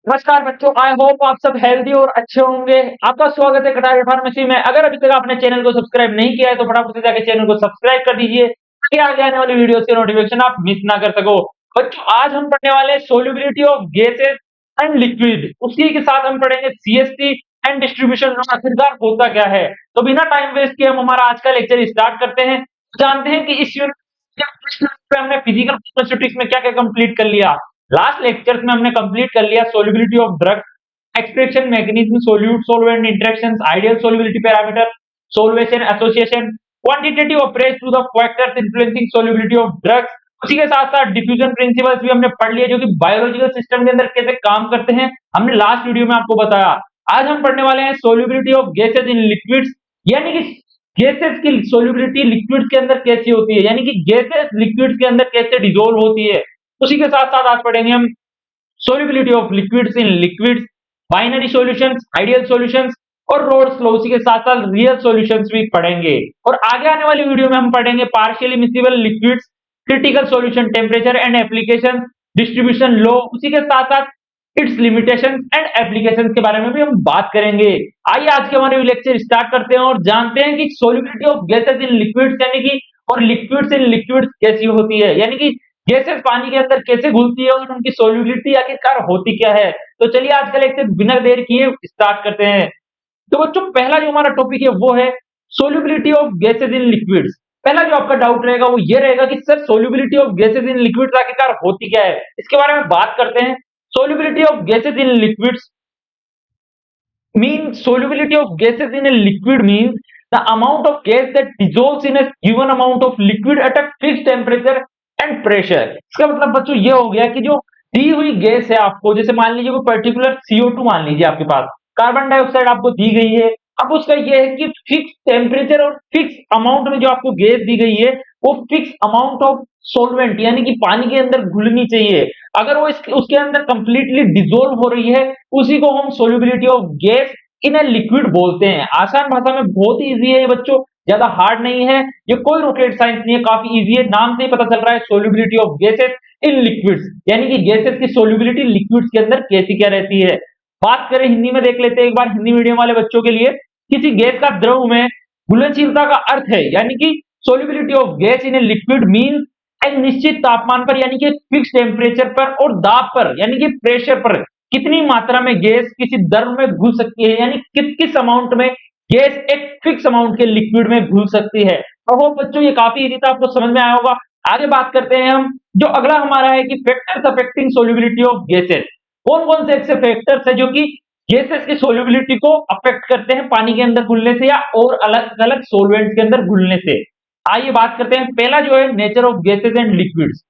नमस्कार बच्चों, I hope आप सब हेल्दी और अच्छे होंगे। आपका स्वागत है कटारी फार्मेसी में। अगर अभी तक आपने चैनल को सब्सक्राइब नहीं किया है तो फटाफट से जाकर चैनल को सब्सक्राइब कर दीजिए ताकि आगे आने वाली वीडियोस के नोटिफिकेशन आप मिस ना कर सको। बच्चों, आज हम पढ़ने वाले हैं solubility of gases and liquid. उसी के साथ हम पढ़ेंगे सीएसटी एंड डिस्ट्रीब्यूशन लॉ। आखिरकार होता क्या है। तो बिना टाइम वेस्ट किए हम हमारा आज का लेक्चर स्टार्ट करते हैं। जानते हैं कि इस यूनिट में हमने फिजिकल स्टैटिस्टिक्स में क्या क्या कंप्लीट कर लिया। लास्ट लेक्चर में हमने कंप्लीट कर लिया solubility of drugs, extraction mechanism, solute solvent interactions, ideal solubility parameter, solvation association, quantitative approach to the factors influencing solubility of drugs. उसी के साथ साथ डिफ्यूजन प्रिंसिपल्स भी हमने पढ़ लिए जो कि बायोलॉजिकल सिस्टम के अंदर कैसे काम करते हैं, हमने लास्ट वीडियो में आपको बताया। आज हम पढ़ने वाले हैं solubility of gases in liquids, यानी कि गैसेस की सोल्युबिलिटी लिक्विड्स के अंदर कैसी होती है, यानी कि गैसेस लिक्विड्स के अंदर कैसे डिसॉल्व होती है। उसी के साथ साथ आज पढ़ेंगे हम solubility of liquids in liquids, binary solutions, ideal solutions और रोल्स लॉ। उसी के साथ साथ रियल सॉल्यूशंस भी पढ़ेंगे। और आगे आने वाली वीडियो में हम पढ़ेंगे partially miscible liquids, critical solution temperature and application, distribution law. उसी के साथ साथ इट्स लिमिटेशंस एंड एप्लीकेशंस के बारे में भी हम बात करेंगे। आइए आज के हमारे लेक्चर स्टार्ट करते हैं और जानते हैं कि solubility of gases in liquids यानी कि और लिक्विड्स इन लिक्विड्स कैसी होती है, यानी कि गैसेस पानी के अंदर कैसे घुलती है और उनकी सोल्युबिलिटी आखिरकार होती क्या है। तो चलिए आज का लेक्चर बिना देर किए स्टार्ट करते हैं। तो बच्चों, पहला जो हमारा टॉपिक है वो है solubility of gases in liquids. पहला जो आपका डाउट रहेगा वो ये रहेगा कि sir solubility of gases in liquids आखिरकार होती क्या है। इसके बारे में बात करते हैं। Solubility of gases in liquids means solubility of gases in a liquid means the amount of gas that dissolves in a given amount of liquid at a fixed temperature and pressure। इसका मतलब बच्चों ये हो गया कि जो दी हुई gas है आपको, जैसे मान लीजिए कोई पर्टिकुलर CO2 मान लीजिए आपके पास, कार्बन डाइऑक्साइड आपको दी गई है। अब उसका ये है कि फिक्स टेम्परेचर और फिक्स अमाउंट में जो आपको गैस दी गई है वो फिक्स अमाउंट ऑफ सोलवेंट यानी कि पानी के अंदर घुलनी चाहिए। अगर वो उसके अंदर कंप्लीटली डिसॉल्व हो रही है उसी को हम solubility of gas in a liquid बोलते हैं। आसान भाषा में बहुत ही इजी है ये बच्चों, ज्यादा हार्ड नहीं है, ये कोई रॉकेट साइंस नहीं है, काफी इजी है। नाम से ही पता चल रहा है solubility of gases in liquids, यानी कि गैसेस की सोल्युबिलिटी लिक्विड्स के अंदर कैसी क्या रहती है। बात करें हिंदी में, देख लेते हैं एक बार हिंदी मीडियम वाले बच्चों के लिए। किसी गैस का द्रव में घुलनशीलता का अर्थ है, यानी कि solubility of gas in a liquid mean एक निश्चित तापमान पर यानी कि फिक्स टेम्परेचर पर और दाब पर यानी कि प्रेशर पर कितनी मात्रा में गैस किसी द्रव में घुल सकती है, यानी किस किस अमाउंट में गैस एक फिक्स अमाउंट के लिक्विड में घुल सकती है। तो वो बच्चों ये काफी इजी था, आपको समझ में आया होगा। आगे बात करते हैं हम। जो अगला हमारा है कि factors affecting solubility of gases. कौन कौन से ऐसे फैक्टर्स है जो कि गैसेस की सोल्युबिलिटी को अफेक्ट करते हैं पानी के अंदर घुलने से या और अलग अलग सोलवेंट के अंदर घुलने से। आइए बात करते हैं। पहला जो है nature of gases and liquids.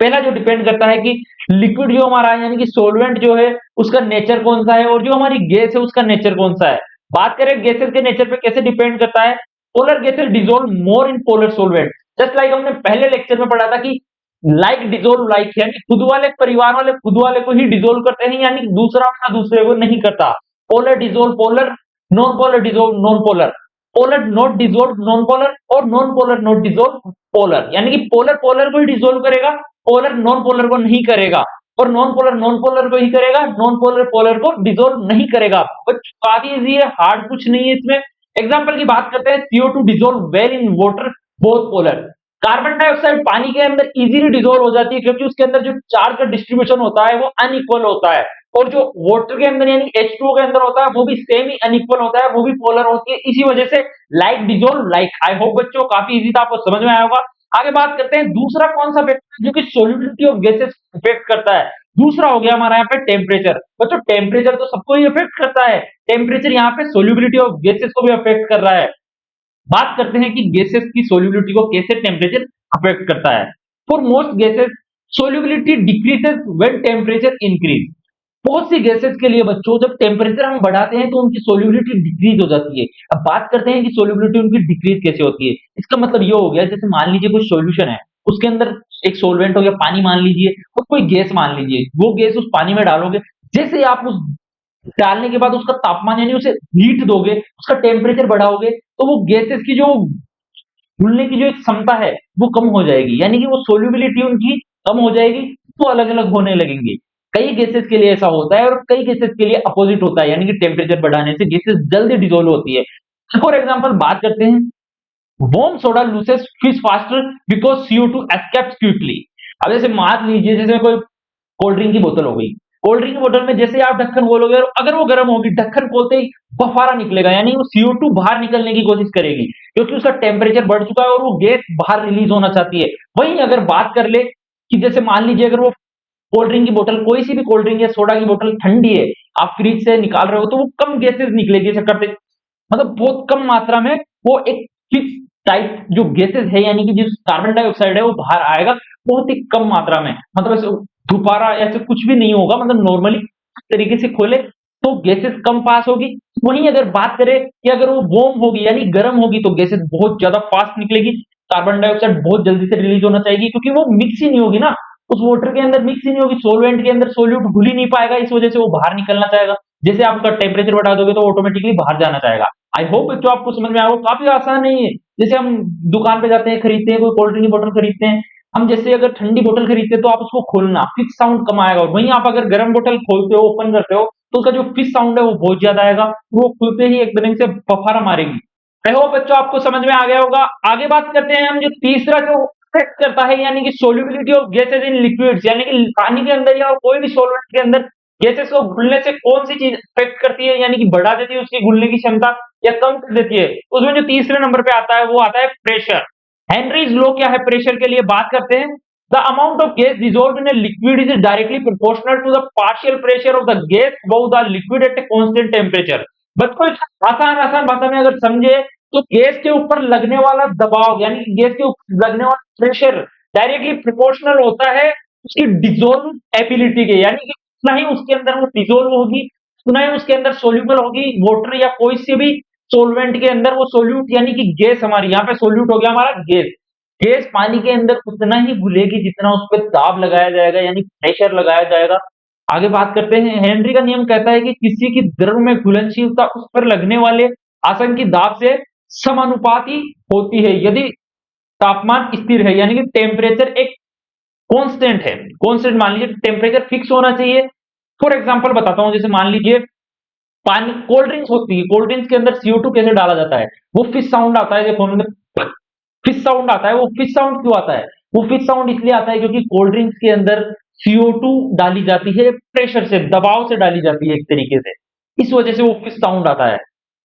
पहला जो डिपेंड करता है कि लिक्विड जो हमारा है यानी कि सोलवेंट जो है उसका नेचर कौन सा है और जो हमारी गैस है उसका नेचर कौन सा है। बात करें गैसेस के नेचर पे कैसे डिपेंड करता है। Polar gases dissolve more in polar solvent, just like हमने पहले लेक्चर में पढ़ा था कि लाइक डिसॉल्व लाइक, यानी खुद वाले परिवार वाले खुद वाले को ही डिसॉल्व करते हैं, यानी दूसरा वाला दूसरे को नहीं करता। Polar dissolve polar, non polar dissolve non polar, polar not dissolve non polar और non polar not dissolve polar, यानी कि पोलर पोलर को ही डिसॉल्व करेगा, पोलर नॉन पोलर को नहीं करेगा और नॉन पोलर को ही करेगा, नॉन पोलर पोलर को डिसॉल्व नहीं करेगा। बट काफी इजी है, हार्ड कुछ नहीं है इसमें। एग्जांपल की बात करते हैं, CO2 dissolve well in water both polar. Carbon dioxide पानी के अंदर इजीली डिसॉल्व हो जाती है क्योंकि उसके अंदर जो चार्ज का डिस्ट्रीब्यूशन होता है वो अनइक्वल होता है, और जो वाटर के अंदर यानी H2O के अंदर होता है वो भी सेम ही अनइक्वल होता है, वो भी पोलर होती है। इसी वजह से like dissolve like. I hope बच्चों काफी इजी था, आपको समझ में आया होगा। आगे बात करते हैं दूसरा कौन सा फैक्टर जो कि सोल्युबिलिटी ऑफ गैसेस इफेक्ट करता है। दूसरा हो गया हमारा यहाँ पे टेम्परेचर। बच्चों टेम्परेचर तो सबको ही इफेक्ट करता है, टेम्परेचर यहाँ पे सोल्युबिलिटी ऑफ गैसेस को भी अफेक्ट कर रहा है। बात करते हैं कि गैसेस की सोल्युबिलिटी को कैसे टेम्परेचर अफेक्ट करता है। For most gases solubility decreases when temperature increase. बहुत सी गैसेस के लिए बच्चों जब टेम्परेचर हम बढ़ाते हैं तो उनकी सोल्युबिलिटी डिक्रीज हो जाती है। अब बात करते हैं कि सोल्युबिलिटी उनकी डिक्रीज कैसे होती है। इसका मतलब ये हो गया, जैसे मान लीजिए कोई सॉल्यूशन है, उसके अंदर एक सोलवेंट हो गया, पानी मान लीजिए, और कोई गैस मान लीजिए, वो गैस उस पानी में डालोगे, जैसे ही आप उस डालने के बाद उसका तापमान यानी उसे हीट दोगे, उसका टेम्परेचर बढ़ाओगे, तो वो गैसेस की जो घुलने की जो एक क्षमता है वो कम हो जाएगी, यानी कि वो सोल्युबिलिटी उनकी कम हो जाएगी, तो अलग अलग होने लगेंगे। कई केसेस के लिए ऐसा होता है और कई केसेस के लिए अपोजिट होता है, यानी कि टेम्परेचर बढ़ाने से गेसेस जल्दी डिसॉल्व होती है। फॉर एग्जांपल बात करते हैं, warm soda loses fish faster because CO2 escapes quickly। अब जैसे मान लीजिए जैसे कोई कोल्ड ड्रिंक की बोतल हो गई, कोल्ड ड्रिंक की बोतल में जैसे आप ढक्कन खोलोगे और अगर वो गर्म होगी, ढक्कन खोलते ही बफारा निकलेगा, यानी वो CO2 बाहर निकलने की कोशिश करेगी, क्योंकि उसका टेम्परेचर बढ़ चुका है और वो गैस बाहर रिलीज होना चाहती है। वहीं अगर बात कर ले कि जैसे मान लीजिए अगर वो कोल्ड ड्रिंक की बोतल, कोई सी भी कोल्ड ड्रिंक या सोडा की बोतल ठंडी है, आप फ्रिज से निकाल रहे हो तो वो कम गैसेस निकलेगी, ऐसा करते मतलब बहुत कम मात्रा में वो एक फिक्स टाइप जो गैसेस है, यानी कि जो कार्बन डाइऑक्साइड है वो बाहर आएगा बहुत ही कम मात्रा में, मतलब ऐसे दोबारा ऐसे कुछ भी नहीं होगा, मतलब नॉर्मली तरीके से खोले तो गैसेस कम पास होगी। वहीं अगर बात करें कि अगर वो वार्म होगी यानी गर्म होगी तो गैसेस बहुत ज्यादा फास्ट निकलेगी, कार्बन डाइऑक्साइड बहुत जल्दी से रिलीज होना चाहिए, क्योंकि वो मिक्स ही नहीं होगी ना, उस वाटर के अंदर मिक्स ही नहीं होगी, सोलवेंट के अंदर सोल्यूट घुल ही नहीं पाएगा, इस वजह से वो बाहर निकलना चाहेगा। जैसे आप उसका टेम्परेचर बढ़ा दोगे तो ऑटोमेटिकली बाहर जाना चाहेगा। आई होप बच्चों आपको समझ में आया होगा, काफी आसान नहीं है। जैसे हम दुकान पे जाते हैं, खरीदते हैं, कोई कोल्ड ड्रिंक की बोतल खरीदते हैं, हम जैसे अगर ठंडी बोतल खरीदते हैं तो आप उसको खोलना फिक्स साउंड कम आएगा, और वहीं आप अगर गर्म बोतल खोलते हो, ओपन करते हो, तो उसका जो फिक्स साउंड है वो बहुत ज्यादा आएगा, वो खुलते ही एक तरह से बफारा मारेगी। आई होप बच्चों आपको समझ में आ गया होगा। आगे बात करते हैं हम जो तीसरा जो अफेक्ट करता है, यानी कि solubility of gases in liquids, यानी कि पानी के अंदर या कोई भी सॉल्वेंट के अंदर गैसेस को घुलने से कौन सी चीज अफेक्ट करती है, यानी कि बढ़ा देती है उसकी घुलने की क्षमता या कम कर देती है। उसमें जो तीसरे नंबर पे आता है वो आता है प्रेशर। हेनरीज लॉ क्या है प्रेशर के लिए बात करते हैं। The amount of gas dissolved in a liquid is directly proportional to the partial pressure of the gas above the liquid at a constant temperature। बच्चों आसान आसान भाषा में अगर समझे तो गैस के ऊपर लगने वाला दबाव, यानी कि गैस के ऊपर लगने वाला प्रेशर डायरेक्टली प्रोपोर्शनल होता है उसकी डिसॉल्व एबिलिटी के, यानी कि उतना ही उसके अंदर वो डिसॉल्व होगी, उतना ही उसके अंदर सोल्यूबल होगी, वाटर या कोई से भी सोलवेंट के अंदर वो सोल्यूट, यानी कि गैस हमारी यहाँ पे सोल्यूट हो गया हमारा गैस, गैस पानी के अंदर उतना ही घुलेगी जितना उस पर दाब लगाया जाएगा, यानी प्रेशर लगाया जाएगा। आगे बात करते हैं, हेनरी का नियम कहता है कि किसी की द्रव में घुलनशीलता उस पर लगने वाले आसन की दाब से समानुपाती होती है यदि तापमान स्थिर है, यानी कि टेम्परेचर एक कांस्टेंट है। कांस्टेंट मान लीजिए टेम्परेचर फिक्स होना चाहिए। फॉर एग्जांपल बताता हूं, जैसे मान लीजिए पानी कोल्ड ड्रिंक्स होती है, कोल्ड ड्रिंक्स के अंदर CO2 कैसे डाला जाता है, वो फिश साउंड आता है, देखो हमने फिश साउंड आता है, वो फिश साउंड क्यों आता है, वो फिश साउंड इसलिए आता है क्योंकि कोल्ड ड्रिंक्स के अंदर CO2 डाली जाती है, प्रेशर से दबाव से डाली जाती है एक तरीके से, इस वजह से वो फिश साउंड आता है।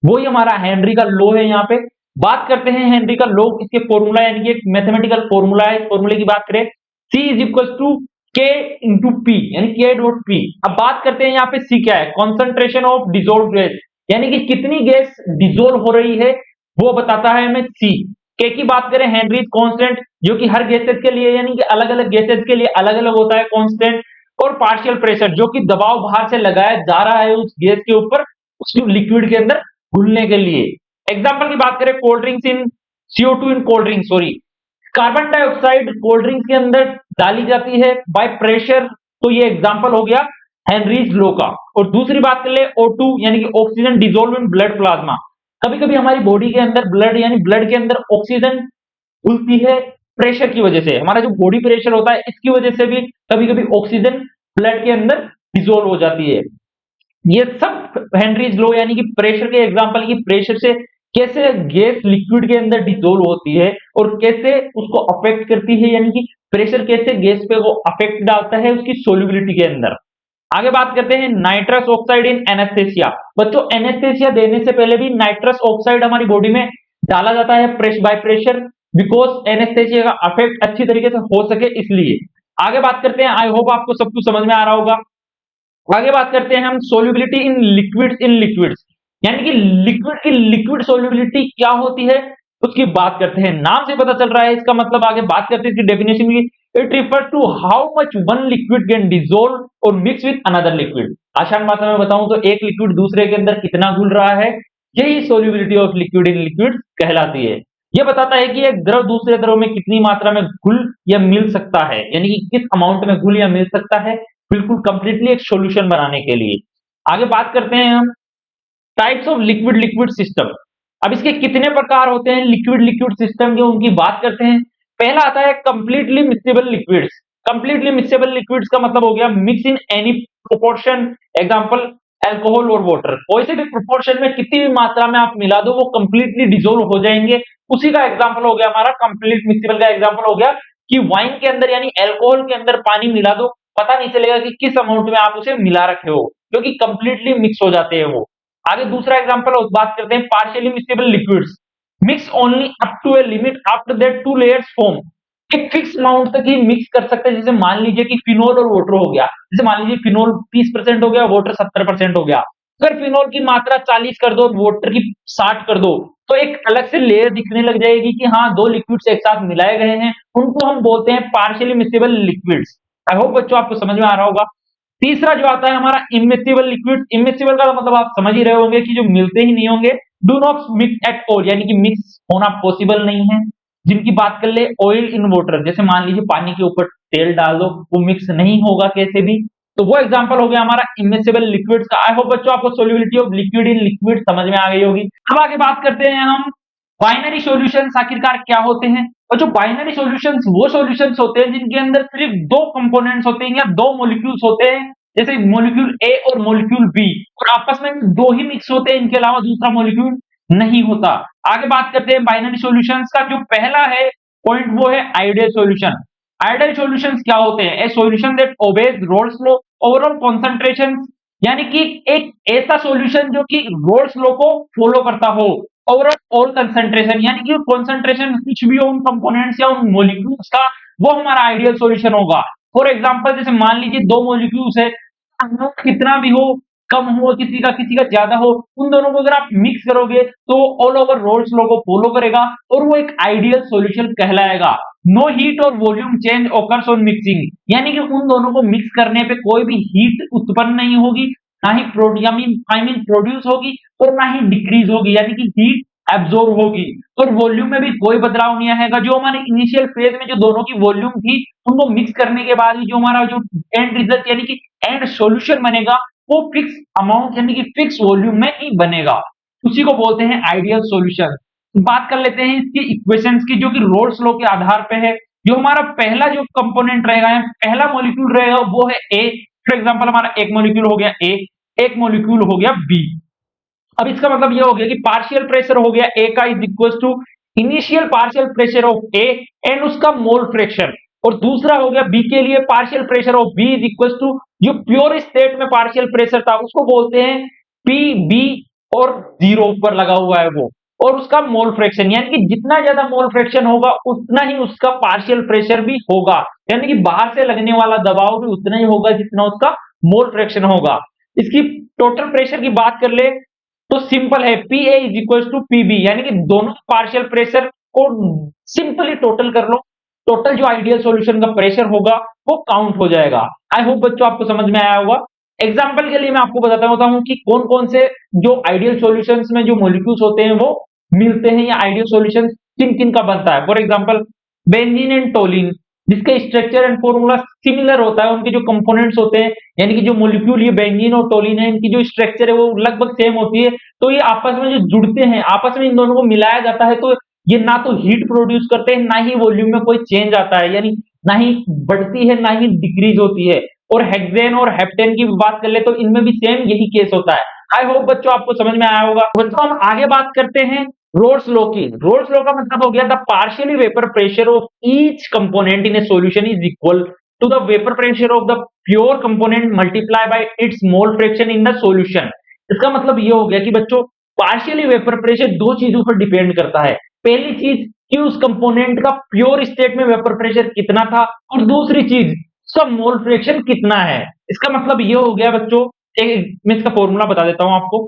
वही हमारा हेनरी का लॉ है। यहाँ पे बात करते हैं हेनरी का लॉ, इसके फॉर्मूला, यानी कि एक मैथमेटिकल फॉर्मूला है। इस फॉर्मूले की बात करें, C is equal to K into P, यानी K डॉट P। अब बात करते हैं यहाँ पे C क्या है, कॉन्सेंट्रेशन ऑफ डिसॉल्व गैस, यानी कि कितनी गैस डिसॉल्व हो रही है वो बताता है हमें C। K की बात करें, हेनरीज कांस्टेंट, जो कि हर गैसेस के लिए, यानी कि अलग अलग गैसेस के लिए अलग अलग होता है कांस्टेंट। और पार्शियल प्रेशर, जो कि दबाव बाहर से लगाया जा रहा है उस गैस के ऊपर उस लिक्विड के अंदर घुलने के लिए। एग्जांपल की बात करें, cold drinks in CO2 in cold drink, sorry, carbon dioxide cold drinks के अंदर डाली जाती है बाय प्रेशर, तो ये एग्जांपल हो गया हेनरीज लॉ का। और दूसरी बात कर ले O2, यानी कि oxygen dissolve in blood plasma. कभी कभी हमारी बॉडी के अंदर ब्लड, यानी ब्लड के अंदर ऑक्सीजन घुलती है प्रेशर की वजह से, हमारा जो बॉडी प्रेशर होता है इसकी वजह से भी कभी कभी ऑक्सीजन ब्लड के अंदर डिसॉल्व हो जाती है। ये सब हेनरीज लॉ, यानी कि प्रेशर के एग्जांपल, की प्रेशर से कैसे गैस लिक्विड के अंदर डिसॉल्व होती है और कैसे उसको अफेक्ट करती है, यानी कि प्रेशर कैसे गैस पे वो अफेक्ट डालता है उसकी सोल्युबिलिटी के अंदर। आगे बात करते हैं नाइट्रस ऑक्साइड इन एनेस्थेसिया। बच्चों एनेस्थेसिया देने से पहले भी नाइट्रस ऑक्साइड हमारी बॉडी में डाला जाता है बाय प्रेशर, बिकॉज एनेस्थेसिया का अफेक्ट अच्छी तरीके से हो सके इसलिए। आगे बात करते हैं, आई होप आपको सब कुछ समझ में आ रहा होगा। आगे बात करते हैं हम सोल्युबिलिटी इन लिक्विड्स, यानी कि लिक्विड की लिक्विड सोल्युबिलिटी क्या होती है उसकी बात करते हैं। नाम से पता चल रहा है इसका मतलब। आगे बात करते हैं इसकी डेफिनेशन की। It refers to how much one liquid can dissolve और मिक्स विद अनदर लिक्विड। आसान भाषा में बताऊं तो एक लिक्विड दूसरे के अंदर कितना घुल रहा है, यही solubility of liquid in liquid कहलाती है। यह बताता है कि एक द्रव दूसरे द्रव में कितनी मात्रा में घुल या मिल सकता है, यानी कि किस अमाउंट में घुल या मिल सकता है, बिल्कुल कंप्लीटली एक सॉल्यूशन बनाने के लिए। आगे बात करते हैं हम types of liquid liquid system. अब इसके कितने प्रकार होते हैं लिक्विड लिक्विड सिस्टम के, उनकी बात करते हैं। पहला आता है completely mixable liquids. Completely mixable liquids का मतलब हो गया mix in any proportion, example alcohol और वाटर, कोई से भी प्रोपोर्शन में कितनी भी मात्रा में आप मिला दो वो कंप्लीटली डिसोल्व हो जाएंगे। उसी का एग्जांपल हो गया हमारा कंप्लीट मिक्सेबल का एग्जांपल हो गया कि वाइन के अंदर यानी अल्कोहल के अंदर पानी मिला दो, पता नहीं चलेगा कि किस अमाउंट में आप उसे मिला रखे हो, क्योंकि कंप्लीटली मिक्स हो जाते हैं वो। आगे दूसरा एग्जांपल बात करते हैं partially miscible liquids, mix only up to a limit, after that two layers form, एक फिक्स अमाउंट तक ही मिक्स कर सकते हैं। जैसे मान लीजिए कि फिनोल और वाटर हो गया, जैसे मान लीजिए फिनोल 30% हो गया, वाटर 70% हो गया, अगर फिनोल की मात्रा 40 कर दो, वाटर की 60 कर दो, तो एक अलग से लेयर दिखने लग जाएगी कि हाँ दो लिक्विड्स एक साथ मिलाए गए हैं, उनको हम बोलते हैं partially miscible liquids. I hope बच्चों आपको समझ में आ रहा होगा। तीसरा जो आता है हमारा इमिसिबल लिक्विड, इमिसिबल का मतलब आप समझ ही रहे होंगे कि जो मिलते ही नहीं होंगे, do not mix at all, यानी कि मिक्स होना पॉसिबल नहीं है। जिनकी बात कर ले ऑयल इन वाटर, जैसे मान लीजिए पानी के ऊपर तेल डाल दो वो मिक्स नहीं होगा कैसे भी, तो वो एग्जांपल हो गया हमारा इमिसिबल लिक्विड्स का। आई होप बच्चों आपको solubility of liquid in liquid समझ में आ गई होगी। अब आगे बात करते हैं हम बाइनरी सॉल्यूशंस आखिरकार क्या होते हैं। और जो बाइनरी सॉल्यूशंस वो सॉल्यूशंस होते हैं जिनके अंदर सिर्फ दो कंपोनेंट्स होते हैं या दो मॉलिक्यूल्स होते हैं, जैसे मॉलिक्यूल ए और मॉलिक्यूल बी, और आपस में दो ही मिक्स होते हैं, इनके अलावा दूसरा मॉलिक्यूल नहीं होता। आगे बात करते हैं बाइनरी सॉल्यूशंस का, जो पहला है पॉइंट वो है आइडियल सॉल्यूशन। आइडियल सॉल्यूशंस क्या होते हैं? ए solution that obeys roles law overall concentration, यानी कि एक ऐसा सॉल्यूशन जो कि रोल्स लॉ को फॉलो करता हो, ओवरऑल कंसेंट्रेशन, यानी कि कंसेंट्रेशन कुछ भी हो उन कंपोनेंट्स या उन मॉलिक्यूल्स का, वो हमारा आइडियल सॉल्यूशन होगा। फॉर एग्जांपल जैसे मान लीजिए दो मॉलिक्यूल्स है, कितना भी हो, कम हो किसी का ज्यादा हो, उन दोनों को अगर आप मिक्स करोगे तो ऑल ओवर रोल्स लॉ को फॉलो करेगा और वो एक आइडियल सॉल्यूशन कहलाएगा। नो हीट और volume change occurs on mixing, यानी कि उन दोनों को मिक्स करने पे कोई भी हीट उत्पन्न नहीं होगी, ना ही प्रोड्यूस होगी और ना ही डिक्रीज होगी, यानी कि हीट एब्जॉर्ब होगी। और वॉल्यूम में भी कोई बदलाव नहीं आएगा। जो हमारे इनिशियल फेज में जो दोनों की वॉल्यूम थी उनको मिक्स करने के बाद जो हमारा जो एंड रिजल्ट यानी कि एंड सॉल्यूशन बनेगा वो फिक्स अमाउंट यानी कि फिक्स वॉल्यूम में ही बनेगा, उसी को बोलते हैं आइडियल सॉल्यूशन। बात कर लेते हैं इसकी इक्वेशंस की, जो कि रोल्स लॉ के आधार पे है। जो हमारा पहला जो कंपोनेंट रहेगा, पहला मॉलिक्यूल रहेगा वो है ए। फॉर एग्जांपल हमारा एक मॉलिक्यूल हो गया ए, एक मॉलिक्यूल हो गया बी। अब इसका मतलब ये हो गया कि पार्शियल प्रेशर हो गया ए का is equal to initial partial pressure of A and उसका मोल फ्रैक्शन, और दूसरा हो गया बी के लिए partial pressure of B is equal to जो प्योर स्टेट में पार्शियल प्रेशर था उसको बोलते हैं पी बी, और जीरो ऊपर लगा हुआ है वो, और उसका मोल फ्रैक्शन, यानी कि जितना ज्यादा मोल फ्रैक्शन होगा उतना ही उसका पार्शियल प्रेशर भी होगा, यानी कि बाहर से लगने वाला दबाव भी उतना ही होगा जितना उसका मोल फ्रैक्शन होगा। इसकी टोटल प्रेशर की बात कर ले तो सिंपल है, P A is equal to P B, यानी कि दोनों पार्शियल प्रेशर को सिंपली टोटल कर लो, टोटल जो आइडियल सॉल्यूशन का प्रेशर होगा वो काउंट हो जाएगा। आई होप बच्चों आपको समझ में आया होगा। एग्जांपल के लिए मैं आपको बताता होता हूं कि कौन कौन से जो आइडियल सॉल्यूशंस में जो मॉलिक्यूल्स होते हैं वो मिलते हैं, या आइडियल सॉल्यूशन किन किन का बनता है। For example benzene and toluene, जिसका स्ट्रक्चर एंड फॉर्मूला सिमिलर होता है, उनके जो कंपोनेंट्स होते हैं यानी कि जो मॉलिक्यूल ये बेंजीन और टोलिन है इनकी जो स्ट्रक्चर है वो लगभग सेम होती है, तो ये आपस में जो जुड़ते हैं, आपस में इन दोनों को मिलाया जाता है तो ये ना तो हीट प्रोड्यूस करते हैं ना ही वॉल्यूम में कोई चेंज आता है, यानी ना ही बढ़ती है ना ही डिक्रीज होती है। और हेक्सेन और हेप्टेन की बात कर ले तो इनमें भी सेम यही केस होता है। आई होप बच्चों आपको समझ में आया होगा। बच्चों हम आगे बात करते हैं रोल्स लॉ की। रोल्स लॉ का मतलब हो गया the partially vapour pressure of each component in a solution is equal to the vapour pressure of the pure component multiply by its mole fraction in the solution. इसका मतलब ये हो गया कि बच्चों पार्शियली वेपर प्रेशर दो चीजों पर डिपेंड करता है। पहली चीज कि उस कंपोनेंट का प्योर स्टेट में वेपर प्रेशर कितना था, और दूसरी चीज उसका मोल फ्रैक्शन कितना है। इसका मतलब ये हो गया बच्चों, मैं इसका फॉर्मूला बता देता हूं आपको।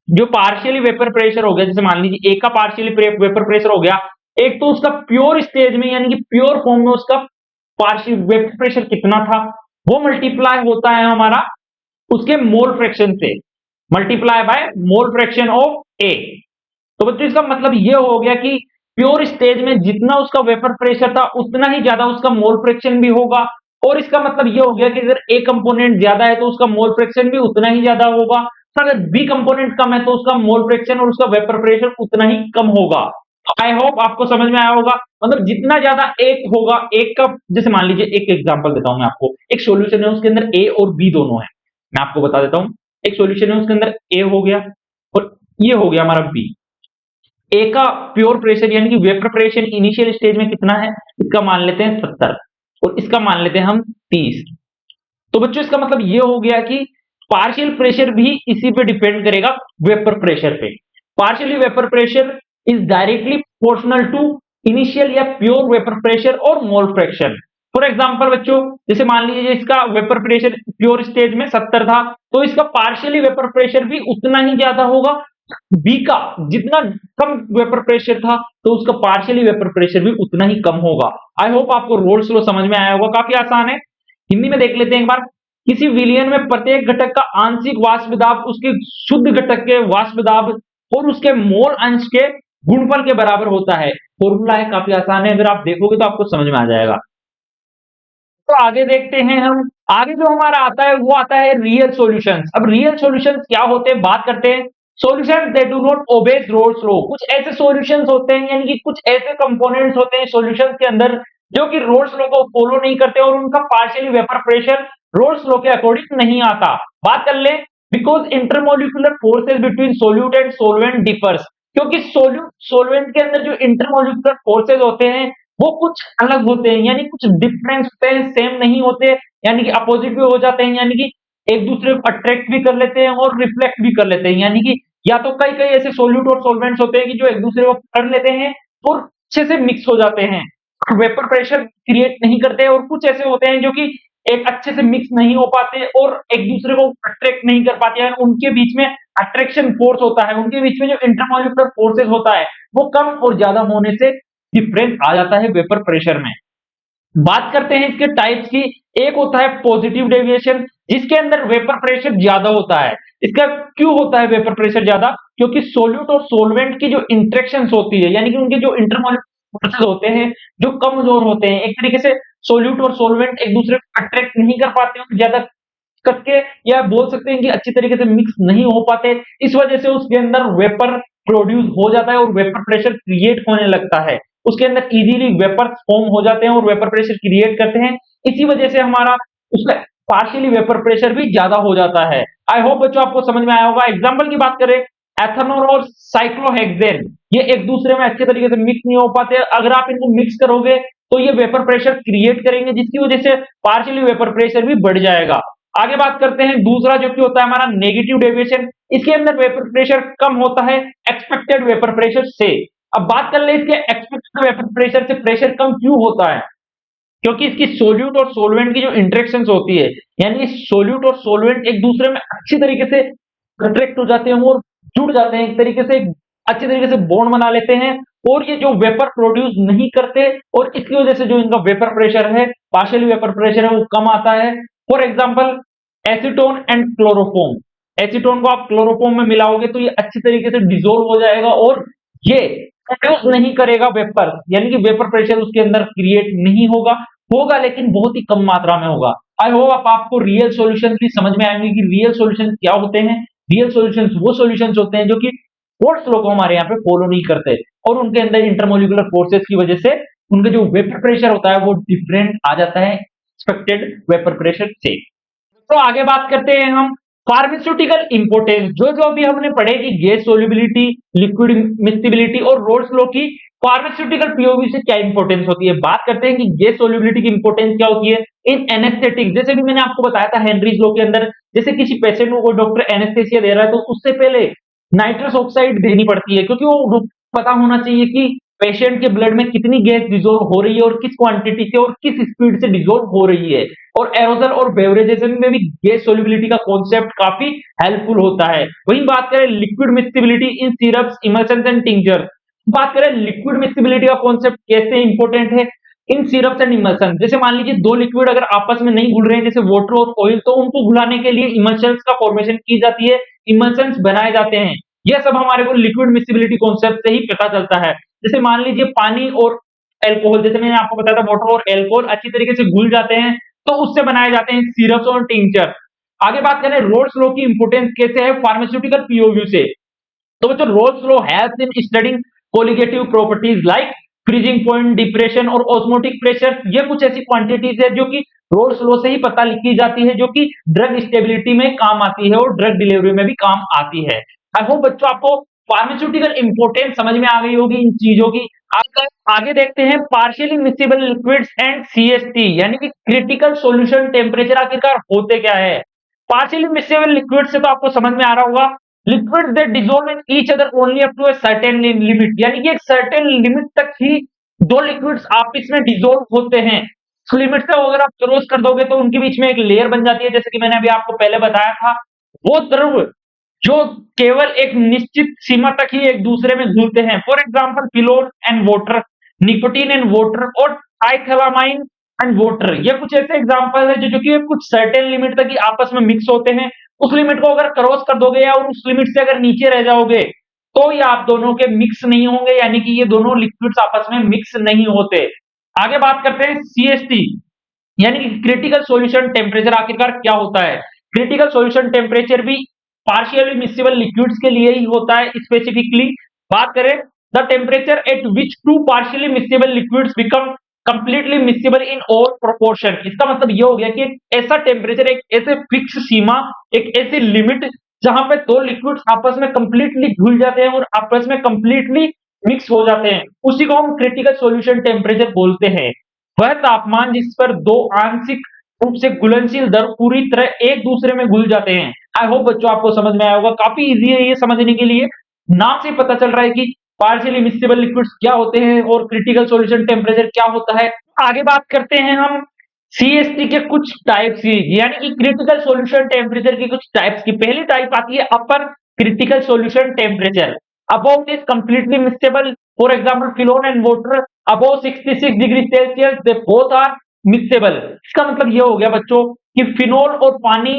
जो पार्शियली वेपर प्रेशर हो गया, जैसे मान लीजिए ए का पार्शियली वेपर प्रेशर हो गया, एक तो उसका प्योर स्टेज में यानी कि प्योर फॉर्म में उसका पार्शियल वेपर प्रेशर कितना था, वो मल्टीप्लाई होता है हमारा उसके मोल फ्रैक्शन से, multiply by mole fraction of A. तो बच्चों इसका मतलब ये हो गया कि प्योर स्टेज में जितना उसका वेपर प्रेशर था उतना ही ज्यादा उसका मोल फ्रैक्शन भी होगा, और इसका मतलब ये हो गया कि अगर ए कंपोनेंट ज्यादा है तो उसका मोल फ्रैक्शन भी उतना ही ज्यादा होगा, तो अगर बी कंपोनेंट कम है तो उसका मोल फ्रैक्शन और उसका वेपर प्रेशर उतना ही कम होगा। आई होप आपको समझ में आया होगा। मतलब जितना ज्यादा एक होगा, एक का जैसे मान लीजिए एक एग्जांपल देता हूं मैं आपको, एक सॉल्यूशन है उसके अंदर ए और बी दोनों है, मैं आपको बता देता हूं। एक सॉल्यूशन है उसके अंदर ए हो गया और ये हो गया हमारा बी। ए का प्योर प्रेशर यानी कि वेपर प्रेशर इनिशियल स्टेज में कितना है, इसका मान लेते हैं 70 और इसका मान लेते हैं हम 30। तो बच्चों इसका मतलब ये हो गया कि पार्शियल प्रेशर भी इसी पे डिपेंड करेगा, वेपर प्रेशर पे। Partially vapour pressure is directly proportional to initial या प्योर वेपर प्रेशर और मोल फ्रैक्शन। फॉर एग्जांपल बच्चों, जैसे मान लीजिए इसका वेपर प्रेशर प्योर स्टेज में 70 था, तो इसका पार्शियली वेपर प्रेशर भी उतना ही ज्यादा होगा। बी का जितना कम वेपर प्रेशर था, तो उसका पार्शियली वेपर प्रेशर भी उतना ही कम होगा। आई होप आपको रोल्स लॉ समझ में आया होगा, काफी आसान है। हिंदी में देख लेते हैं एक बार। किसी विलयन में प्रत्येक घटक का आंशिक वाष्प दाब उसके शुद्ध घटक के वाष्प दाब और उसके मोल अंश के गुणनफल के बराबर होता है। फॉर्मूला है, काफी आसान है, अगर आप देखोगे तो आपको समझ में आ जाएगा। तो आगे देखते हैं हम। आगे जो हमारा आता है वो आता है रियल सॉल्यूशंस। अब रियल सॉल्यूशंस क्या होते हैं बात करते हैं। Solutions that do not obey roles law. कुछ ऐसे सॉल्यूशंस होते हैं यानी कि कुछ ऐसे कंपोनेंट्स होते हैं सॉल्यूशंस के अंदर जो कि रोल्स लॉ को फॉलो नहीं करते और उनका partially vapour pressure roles law के अकॉर्डिंग नहीं आता। बात कर ले, because intermolecular forces between solute and solvent differs. क्योंकि सोलवेंट के अंदर जो इंटरमोलिकुलर फोर्सेस होते हैं वो कुछ अलग होते हैं, यानी कुछ डिफरेंस होते हैं, सेम नहीं होते, यानी कि अपोजिट भी हो जाते हैं, यानी कि एक दूसरे को अट्रैक्ट भी कर लेते हैं और रिफ्लेक्ट भी कर लेते हैं। यानी कि या तो कई कई ऐसे सोल्यूट और सोलवेंट्स होते हैं कि जो एक दूसरे को पकड़ लेते हैं और अच्छे से मिक्स हो जाते हैं, वेपर प्रेशर क्रिएट नहीं करते, और कुछ ऐसे होते हैं जो कि एक अच्छे से मिक्स नहीं हो पाते और एक दूसरे को अट्रैक्ट नहीं कर पाते हैं। उनके बीच में अट्रैक्शन फोर्स होता है, उनके बीच में जो इंटरमोलिकुलर फोर्सेस होता है वो कम और ज्यादा होने से डिफरेंस आ जाता है वेपर प्रेशर में। बात करते हैं इसके टाइप्स की। एक होता है पॉजिटिव डेविएशन, जिसके अंदर वेपर प्रेशर ज्यादा होता है। इसका क्यों होता है वेपर प्रेशर ज्यादा? क्योंकि सोल्यूट और सोलवेंट की जो इंटरेक्शंस होती है, यानी कि उनके जो इंटरमोलिकुलर फोर्सेस होते हैं जो कमजोर होते हैं, एक तरीके से सोल्यूट और सोलवेंट एक दूसरे को अट्रैक्ट नहीं कर पाते हैं ज्यादा करके, या बोल सकते हैं कि अच्छी तरीके से मिक्स नहीं हो पाते। इस वजह से उसके अंदर वेपर प्रोड्यूस हो जाता है और वेपर प्रेशर क्रिएट होने लगता है। उसके अंदर इजीली वेपर फॉर्म हो जाते हैं और वेपर प्रेशर क्रिएट करते हैं। इसी वजह से हमारा उसका पार्शियली वेपर प्रेशर भी ज्यादा हो जाता है। आई होप बच्चों आपको समझ में आया होगा। एग्जाम्पल की बात करें, एथेनॉल और साइक्लोहेक्सेन, ये एक दूसरे में अच्छे तरीके से मिक्स नहीं हो पाते। अगर आप इनको मिक्स करोगे तो ये वेपर प्रेशर क्रिएट करेंगे, जिसकी वजह से पार्शियली वेपर प्रेशर भी बढ़ जाएगा। आगे बात करते हैं दूसरा जो कि होता है हमारा नेगेटिव डेविएशन। इसके अंदर वेपर प्रेशर कम होता है एक्सपेक्टेड वेपर प्रेशर से। अब बात कर ले इसके एक्सपेक्टेड वेपर प्रेशर से प्रेशर कम क्यों होता है? क्योंकि इसकी सोल्यूट और सोलवेंट की जो इंटरेक्शंस होती है, यानी सोल्यूट और सोलवेंट एक दूसरे में अच्छी तरीके से कंट्रैक्ट हो जाते हैं और जुड़ जाते हैं, एक तरीके से अच्छी तरीके से बॉन्ड बना लेते हैं और ये जो वेपर प्रोड्यूस नहीं करते, और इसकी वजह से जो इनका वेपर प्रेशर है, पार्शियली वेपर प्रेशर है, वो कम आता है। For example acetone and chloroform. Acetone को आप क्लोरोफॉर्म में मिलाओगे तो ये अच्छी तरीके से डिसोल्व हो जाएगा और ये प्रोड्यूस नहीं करेगा वेपर, यानी कि वेपर प्रेशर उसके अंदर क्रिएट नहीं होगा, होगा लेकिन बहुत ही कम मात्रा में होगा। आई होप आपको रियल सॉल्यूशन भी समझ में आएंगे कि रियल सॉल्यूशन क्या होते हैं। रियल सॉल्यूशंस वो सॉल्यूशंस होते हैं जो कि फोर्स लॉ को हमारे यहाँ पे फॉलो नहीं करते और उनके अंदर इंटरमोलिकुलर फोर्सेस की वजह से उनका जो वेपर प्रेशर होता है वो डिफरेंट आ जाता है एक्सपेक्टेड वेपर प्रेशर से। तो आगे बात करते हैं हम फार्मास्यूटिकल इंपोर्टेंस। जो जो अभी हमने पढ़े कि गैस सोल्युबिलिटी, लिक्विड मिक्सिबिलिटी और रोल्स लॉ की फार्मास्यूटिकल पीओवी से क्या इंपोर्टेंस होती है। बात करते हैं कि गैस सोल्युबिलिटी की इंपोर्टेंस क्या होती है इन एनेस्थेटिक। जैसे भी मैंने आपको बताया था हेनरीज लॉ के अंदर, जैसे किसी पेशेंट को डॉक्टर एनेस्थेसिया दे रहा है तो उससे पहले नाइट्रस ऑक्साइड देनी पड़ती है, क्योंकि वो पता होना चाहिए कि पेशेंट के ब्लड में कितनी गैस डिसॉल्व हो रही है और किस क्वांटिटी से और किस स्पीड से डिसॉल्व हो रही है। और एरोजल और बेवरेजेशन में भी गैस सोल्युबिलिटी का कॉन्सेप्ट काफी हेल्पफुल होता है। वहीं बात करें liquid mixability in syrups, emulsions and tincture. बात करें लिक्विड मिक्सिबिलिटी का कॉन्सेप्ट कैसे इंपॉर्टेंट है इन सिरप्स एंड इमल्शन। जैसे मान लीजिए दो लिक्विड अगर आपस में नहीं घुल रहे हैं, जैसे वाटर और ऑयल, तो उनको घुलाने के लिए इमल्शंस का फॉर्मेशन की जाती है, इमल्शंस बनाए जाते हैं। यह सब हमारे को लिक्विड मिक्सिबिलिटी कॉन्सेप्ट से ही पता चलता है। जैसे मान लीजिए पानी और एल्कोहल, जैसे मैंने आपको बताया था वाटर और एल्कोहल अच्छी तरीके से घुल जाते हैं तो उससे बनाए जाते हैं सिरप्स और टिंचर। आगे बात करें रोल्स लॉ की इंपोर्टेंस कैसे है फार्मास्यूटिकल पीओवी से। तो बच्चों roles law helps in studying colligative properties like freezing point, depression और ऑस्मोटिक प्रेशर, ये कुछ ऐसी क्वांटिटीज है जो कि रोल्स लॉ से ही पता की जाती है, जो कि ड्रग स्टेबिलिटी में काम आती है और ड्रग डिलीवरी में भी काम आती है। आई होप बच्चों आपको फार्मास्यूटिकल इंपोर्टेंस समझ में आ गई होगी इन चीजों की। आगे देखते हैं partially miscible liquids and CST, यानी कि क्रिटिकल सॉल्यूशन टेम्परेचर आखिरकार होते क्या है। पार्शियली मिक्सेबल लिक्विड से तो आपको समझ में आ रहा होगा, liquid that dissolve in each other only up to a certain limit, यानी कि एक सर्टेन लिमिट तक ही दो लिक्विड्स आपस में डिसॉल्व होते हैं। उस लिमिट से अगर आप क्रॉस कर दोगे तो उनके बीच में एक लेयर बन जाती है, जैसे कि मैंने अभी आपको पहले बताया था। वो द्रव जो केवल एक निश्चित सीमा तक ही एक दूसरे में घुलते हैं, for example phenol and water, nicotine and water और ट्राइथैलामाइन एंड वाटर, ये कुछ ऐसे एग्जाम्पल है जो कि कुछ सर्टेन लिमिट तक ही आपस में मिक्स होते हैं। उस लिमिट को अगर क्रॉस कर दोगे या उस लिमिट से अगर नीचे रह जाओगे तो ये आप दोनों के मिक्स नहीं होंगे, यानी कि ये दोनों लिक्विड्स आपस में मिक्स नहीं होते। आगे बात करते हैं सीएसटी, यानी कि क्रिटिकल सॉल्यूशन टेम्परेचर आखिरकार क्या होता है। क्रिटिकल सॉल्यूशन टेम्परेचर भी पार्शियली मिक्सेबल लिक्विड्स के लिए ही होता है। स्पेसिफिकली बात करें, the temperature at which two partially miscible liquids become completely miscible in all proportion. इसका मतलब ये हो गया कि एक ऐसा टेम्परेचर, एक ऐसे फिक्स सीमा, एक ऐसी लिमिट जहां पे दो लिक्विड्स आपस में कंप्लीटली घुल जाते हैं और आपस में कंप्लीटली मिक्स हो जाते हैं, उसी को हम क्रिटिकल सॉल्यूशन टेम्परेचर बोलते हैं। वह तापमान जिस पर दो आंशिक रूप से घुलनशील द्रव पूरी तरह एक दूसरे में घुल जाते हैं। आई होप बच्चों आपको समझ में आया होगा, काफी इजी है ये समझने के लिए। नाम से पता चल रहा है कि पार्शियली मिक्सेबल लिक्विड्स क्या होते हैं और क्रिटिकल सॉल्यूशन टेम्परेचर क्या होता है। आगे बात करते हैं हम सीएसटी के कुछ टाइप्स की, यानी कि क्रिटिकल सॉल्यूशन टेम्परेचर की कुछ टाइप्स की। पहली टाइप आती है upper critical solution temperature. Above is completely mixable, for example phenol and water above 66 degree Celsius they both are mixable. इसका मतलब ये हो गया बच्चों कि फिनोल और पानी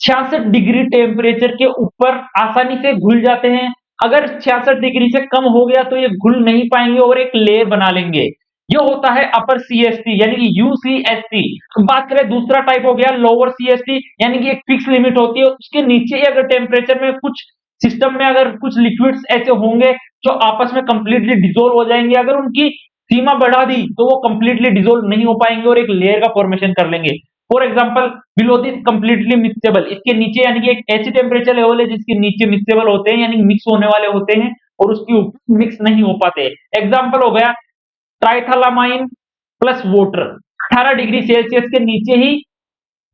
66 डिग्री टेम्परेचर के ऊपर आसानी से घुल जाते हैं। अगर 66 डिग्री से कम हो गया तो ये घुल नहीं पाएंगे और एक लेयर बना लेंगे। ये होता है अपर सीएसटी, यानी कि यूसीएसटी। बात करें दूसरा टाइप हो गया लोअर सीएसटी, यानी कि एक फिक्स लिमिट होती है, उसके नीचे अगर टेम्परेचर में कुछ सिस्टम में अगर कुछ लिक्विड्स ऐसे होंगे जो आपस में कंप्लीटली डिसॉल्व हो जाएंगे, अगर उनकी सीमा बढ़ा दी तो वो कंप्लीटली डिसॉल्व नहीं हो पाएंगे और एक लेयर का फॉर्मेशन कर लेंगे। For example below this completely mixable, इसके नीचे यानी कि एक ऐसी टेम्परेचर लेवल है जिसके नीचे मिक्सेबल होते हैं, यानी मिक्स होने वाले होते हैं और उसके ऊपर मिक्स नहीं हो पाते। एग्जांपल हो गया ट्राइथैलामाइन प्लस वाटर, 18 डिग्री सेल्सियस के नीचे ही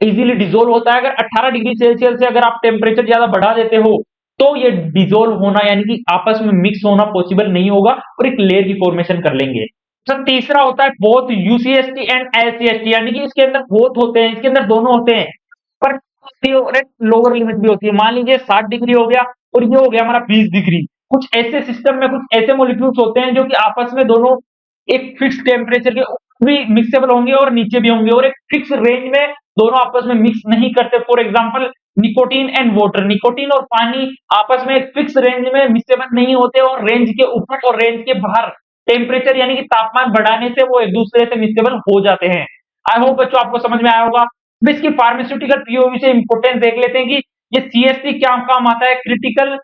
इजीली डिसॉल्व होता है। अगर 18 डिग्री सेल्सियस से अगर आप टेम्परेचर ज्यादा बढ़ा देते हो तो ये डिसॉल्व होना यानी कि आपस में मिक्स होना पॉसिबल नहीं होगा और एक लेयर की फॉर्मेशन कर लेंगे। तो तीसरा होता है बोथ यूसीएसटी एंड एलसीएसटी, यानी कि इसके अंदर बोथ होते हैं, इसके अंदर दोनों होते हैं, पर और एक लोअर लिमिट भी होती है। मान लीजिए 60 डिग्री हो गया और ये हो गया हमारा 20 डिग्री। कुछ ऐसे सिस्टम में कुछ ऐसे मॉलिक्यूल्स होते हैं जो कि आपस में दोनों एक फिक्स टेम्परेचर के ऊपर भी मिक्सेबल होंगे और नीचे भी होंगे और एक फिक्स रेंज में दोनों आपस में मिक्स नहीं करते। For example nicotine and water, nicotine और पानी आपस में एक फिक्स रेंज में मिक्सेबल नहीं होते और रेंज के ऊपर और रेंज के बाहर टेम्परेचर यानी कि तापमान बढ़ाने से वो एक दूसरे से मिक्सेबल हो जाते हैं। आई होप बच्चों आपको समझ में आया होगा। अब इसकी फार्मास्यूटिकल पीओवी से इंपोर्टेंस देख लेते हैं कि ये सीएसटी क्या काम आता है, क्रिटिकल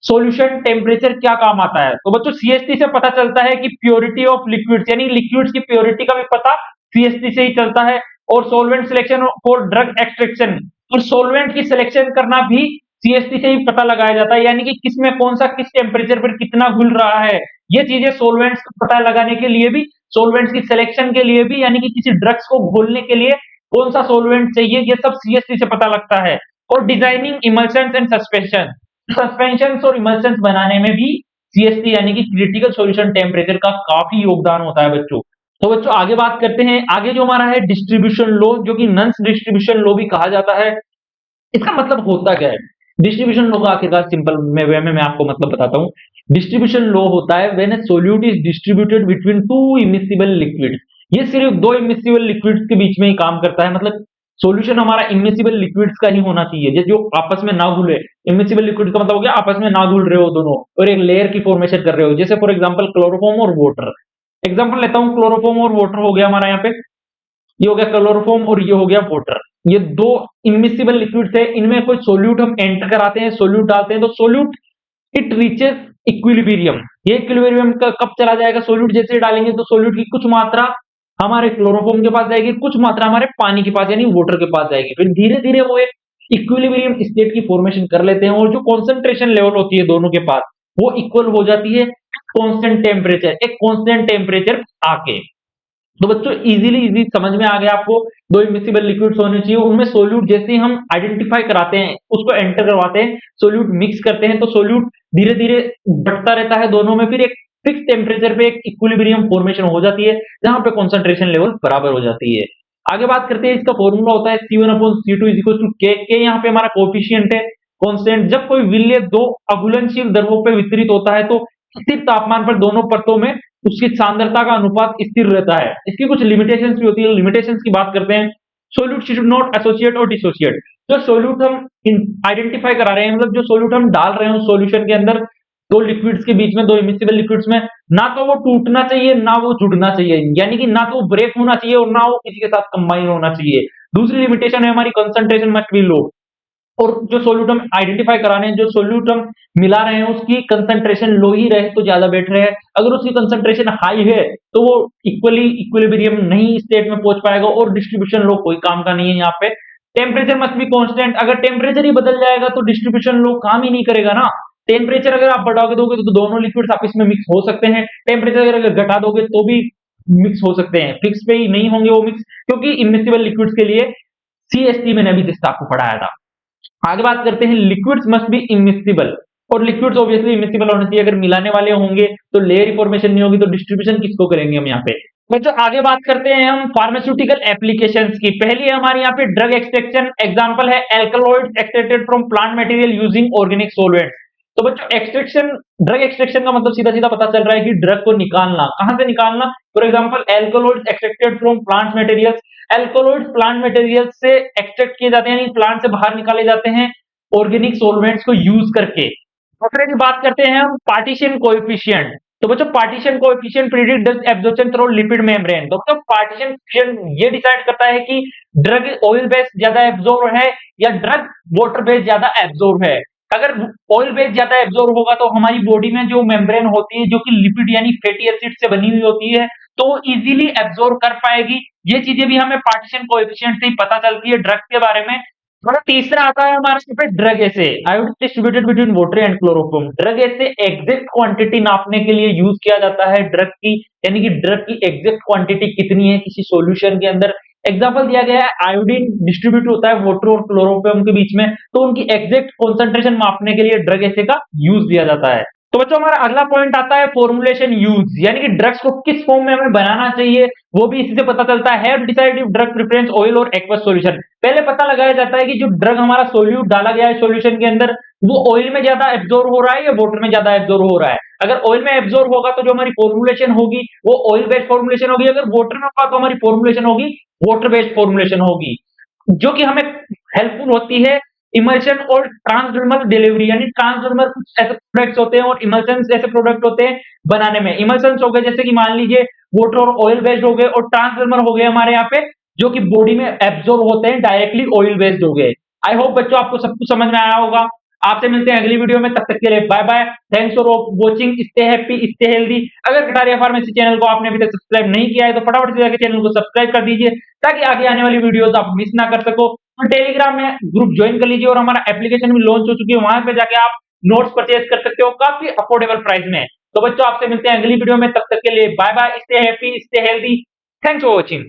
सॉल्यूशन टेम्परेचर क्या काम आता है। तो बच्चों सीएसटी से पता चलता है कि प्योरिटी ऑफ लिक्विड्स, यानी लिक्विड्स की प्योरिटी का भी पता सीएसटी से ही चलता है, और solvent selection for drug extraction, और सॉल्वेंट की सिलेक्शन करना भी सीएसटी से ही पता लगाया जाता है, यानी कि किसमें कौन सा किस टेम्परेचर पर कितना घुल रहा है। ये चीजें सॉल्वेंट्स का पता लगाने के लिए भी, सॉल्वेंट्स की सिलेक्शन के लिए भी, यानी कि किसी ड्रग्स को घोलने के लिए कौन सा सॉल्वेंट चाहिए, ये सब सीएसटी से पता लगता है। और designing emulsions and suspension, suspensions और इमल्शंस बनाने में भी सीएसटी यानी कि क्रिटिकल सॉल्यूशन टेम्परेचर का काफी योगदान होता है बच्चों। तो बच्चों आगे बात करते हैं, आगे जो हमारा है डिस्ट्रीब्यूशन लॉ, जो कि नन्स डिस्ट्रीब्यूशन लॉ भी कहा जाता है। इसका मतलब होता क्या है? डिस्ट्रीब्यूशन लॉ का आखिरकार सिंपल वे में मैं आपको मतलब बताता हूँ। डिस्ट्रीब्यूशन लॉ होता है when a solute is distributed between two immiscible liquids. ये सिर्फ दो इमिसिबल लिक्विड्स के बीच में ही काम करता है, मतलब सॉल्यूशन हमारा इमिसिबल लिक्विड्स का ही होना चाहिए जो आपस में ना घुले। इमिसिबल लिक्विड का मतलब हो गया आपस में ना घुल रहे हो दोनों और एक लेयर की फॉर्मेशन कर रहे हो, जैसे फॉर एग्जांपल क्लोरोफॉर्म और वाटर। एग्जांपल लेता हूँ, क्लोरोफॉर्म और वाटर हो गया हमारा यहाँ पे, ये हो गया क्लोरोफॉर्म और ये हो गया वाटर। ये दो इमिसिबल लिक्विड्स है, इनमें कोई सोल्यूट हम एंटर कराते हैं, सोल्यूट डालते हैं, तो सोल्यूट इट रीचेस इक्विलिब्रियम। ये इक्विलिब्रियम कब चला जाएगा? सोल्यूट जैसे डालेंगे तो सोल्यूट की कुछ मात्रा हमारे क्लोरोफॉर्म के पास जाएगी, कुछ मात्रा हमारे पानी के पास यानी वाटर के पास जाएगी। फिर धीरे धीरे वो एक इक्विलिब्रियम स्टेट की फॉर्मेशन कर लेते हैं और जो कॉन्सेंट्रेशन लेवल होती है दोनों के पास वो इक्वल हो जाती है कांस्टेंट टेम्परेचर, एक कांस्टेंट टेम्परेचर आके। तो बच्चों इजी समझ में आ गया आपको, दो इमिसिबल लिक्विड्स होने चाहिए, उनमें सोल्यूट जैसे ही हम आइडेंटिफाई कराते हैं, उसको एंटर करवाते हैं, सोल्यूट मिक्स करते हैं तो सोल्यूट धीरे धीरे बढ़ता रहता है दोनों में, फिर एक फिक्स टेम्परेचर पे एक इक्विलिब्रियम फॉर्मेशन हो जाती है जहां पे कॉन्सेंट्रेशन लेवल बराबर हो जाती है। आगे बात करते हैं, इसका फॉर्मूला होता है C1/C2 K। यहाँ पे हमारा कोफिशियंट है कांस्टेंट। जब कोई विलेय दो अघुलनशील द्रवों पे वितरित होता है तो स्थिर तापमान पर दोनों परतों में उसकी सांद्रता का अनुपात स्थिर रहता है। इसकी कुछ लिमिटेशंस भी होती है, लिमिटेशंस की बात करते हैं। सोल्यूट शुड नॉट एसोसिएट और डिसोसिएट। जो सोल्यूट हम आइडेंटिफाई करा रहे हैं, मतलब जो सोल्यूट हम डाल रहे हैं उस सॉल्यूशन के अंदर, दो लिक्विड्स के बीच में, दो इमिसिबल लिक्विड्स में, ना तो वो टूटना चाहिए ना वो जुड़ना चाहिए, यानी कि ना तो वो ब्रेक होना चाहिए और ना वो किसी के साथ कंबाइन होना चाहिए। दूसरी लिमिटेशन है हमारी कंसंट्रेशन मस्ट बी लो। और जो सोल्यूट हम आइडेंटिफाई करा रहे हैं, जो सोल्यूट हम मिला रहे हैं, उसकी कंसंट्रेशन लो ही रहे तो ज्यादा बेटर है। अगर उसकी कंसंट्रेशन हाई है तो वो इक्विलिब्रियम नहीं स्टेट में पहुंच पाएगा और डिस्ट्रीब्यूशन लो कोई काम का नहीं है। यहाँ पे टेम्परेचर मस्ट बी कांस्टेंट। अगर टेम्परेचर ही बदल जाएगा तो डिस्ट्रीब्यूशन लो काम ही नहीं करेगा ना। टेम्परेचर अगर आप बढ़ाओगे दोगे तो दोनों लिक्विड्स आपस में मिक्स हो सकते हैं, टेम्परेचर अगर घटा दोगे तो भी मिक्स हो सकते हैं, फिक्स पे ही नहीं होंगे वो मिक्स, क्योंकि इमिसिबल लिक्विड्स के लिए CST मैंने अभी जिस आपको पढ़ाया था। आगे बात करते हैं, लिक्विड्स मस्ट बी इमिसिबल। और लिक्विड्स ऑब्वियसली इमिसिबल होने चाहिए। अगर मिलाने वाले होंगे तो लेयर फॉर्मेशन नहीं होगी, तो डिस्ट्रीब्यूशन किसको करेंगे हम यहाँ पे? बच्चों आगे बात करते हैं हम फार्मास्यूटिकल एप्लीकेशंस की। पहली है हमारे यहाँ पे ड्रग एक्सट्रैक्शन। एग्जांपल है alkaloids extracted from plant material using organic solvents. तो बच्चों एक्सट्रैक्शन, ड्रग एक्सट्रैक्शन का मतलब सीधा सीधा पता चल रहा है कि ड्रग को निकालना। कहां से निकालना? For example alkaloids extracted from plant materials. Alkaloids plant materials से एक्सट्रैक्ट किए जाते हैं, यानी प्लांट से बाहर निकाले जाते हैं ऑर्गेनिक सॉल्वेंट्स को यूज करके। दूसरे की बात करते हैं हम पार्टीशन कोएफिशिएंट। तो बच्चों partition coefficient predict the absorption through lipid membrane. तो मतलब पार्टीशन कोएफिशिएंट ये डिसाइड करता है कि ड्रग ऑयल बेस ज्यादा एब्जॉर्ब है या ड्रग वाटर बेस ज्यादा एब्जॉर्ब है। अगर ऑयल बेस ज्यादा एब्जॉर्ब होगा तो हमारी बॉडी में जो मेम्ब्रेन होती है जो कि लिपिड यानी फैटी एसिड से बनी हुई होती है तो वो इजीली एब्जॉर्ब कर पाएगी। ये चीजें भी हमें पार्टीशन कोएफिशिएंट से ही पता चलती है ड्रग के बारे में। मतलब तीसरा आता है हमारे यहाँ पे drug essay, iodine distributed between water and chloroform. Drug essay exact quantity नापने के लिए यूज किया जाता है ड्रग की, यानी कि ड्रग की एग्जैक्ट क्वांटिटी कितनी है किसी सॉल्यूशन के अंदर। एग्जांपल दिया गया है, आयोडीन डिस्ट्रीब्यूट होता है वाटर और क्लोरोफॉर्म के बीच में, तो उनकी एग्जैक्ट कॉन्सेंट्रेशन मापने के लिए ड्रग एसे का यूज लिया जाता है। तो बच्चों हमारा अगला पॉइंट आता है फॉर्मुलेशन यूज, यानी कि ड्रग्स को किस फॉर्म में हमें बनाना चाहिए वो भी इसी से पता चलता है। Have decide if drug preference oil और एक्वस सॉल्यूशन। पहले पता लगाया जाता है कि जो ड्रग हमारा सोल्यूट डाला गया है सॉल्यूशन के अंदर वो ऑयल में ज्यादा एब्जॉर्ब हो रहा है या वाटर में ज्यादा एब्जॉर्ब हो रहा है। अगर ऑयल में एब्जॉर्ब होगा तो जो हमारी फॉर्मुलेशन होगी वो ऑयल बेस्ड फॉर्मुलेशन होगी, अगर वाटर में होगा तो हमारी फॉर्मुलेशन होगी वाटर बेस्ड फॉर्मुलेशन होगी, जो कि हमें हेल्पफुल होती है इमल्शन और ट्रांसडर्मल डिलीवरी। यानी ट्रांसडर्मल कुछ ऐसे प्रोडक्ट्स होते हैं और इमल्शन ऐसे प्रोडक्ट होते हैं बनाने में। इमल्शन हो गए जैसे कि मान लीजिए वाटर और ऑयल बेस्ड हो गए, और ट्रांसडर्मल हो गए हमारे यहाँ पे जो कि बॉडी में एब्जॉर्ब होते हैं डायरेक्टली ऑयल बेस्ड हो गए। आई होप बच्चों आपको सब कुछ समझ में आया होगा। आपसे मिलते हैं अगली वीडियो में, तब तक के लिए bye bye. Thanks for watching, stay happy stay healthy. अगर कटारिया फार्मेसी चैनल को आपने अभी तक सब्सक्राइब नहीं किया है तो फटाफट से जाकर चैनल को सब्सक्राइब कर दीजिए ताकि आगे आने वाली वीडियोस आप मिस ना कर सको। तो टेलीग्राम में ग्रुप ज्वाइन कर लीजिए और हमारा एप्लीकेशन भी लॉन्च हो चुकी है, वहां पे जाके आप नोट्स परचेज कर सकते हो काफी अफोर्डेबल प्राइस में। तो बच्चों आपसे मिलते हैं अगली वीडियो में, तब तक के लिए bye bye, stay happy stay healthy. Thanks for watching.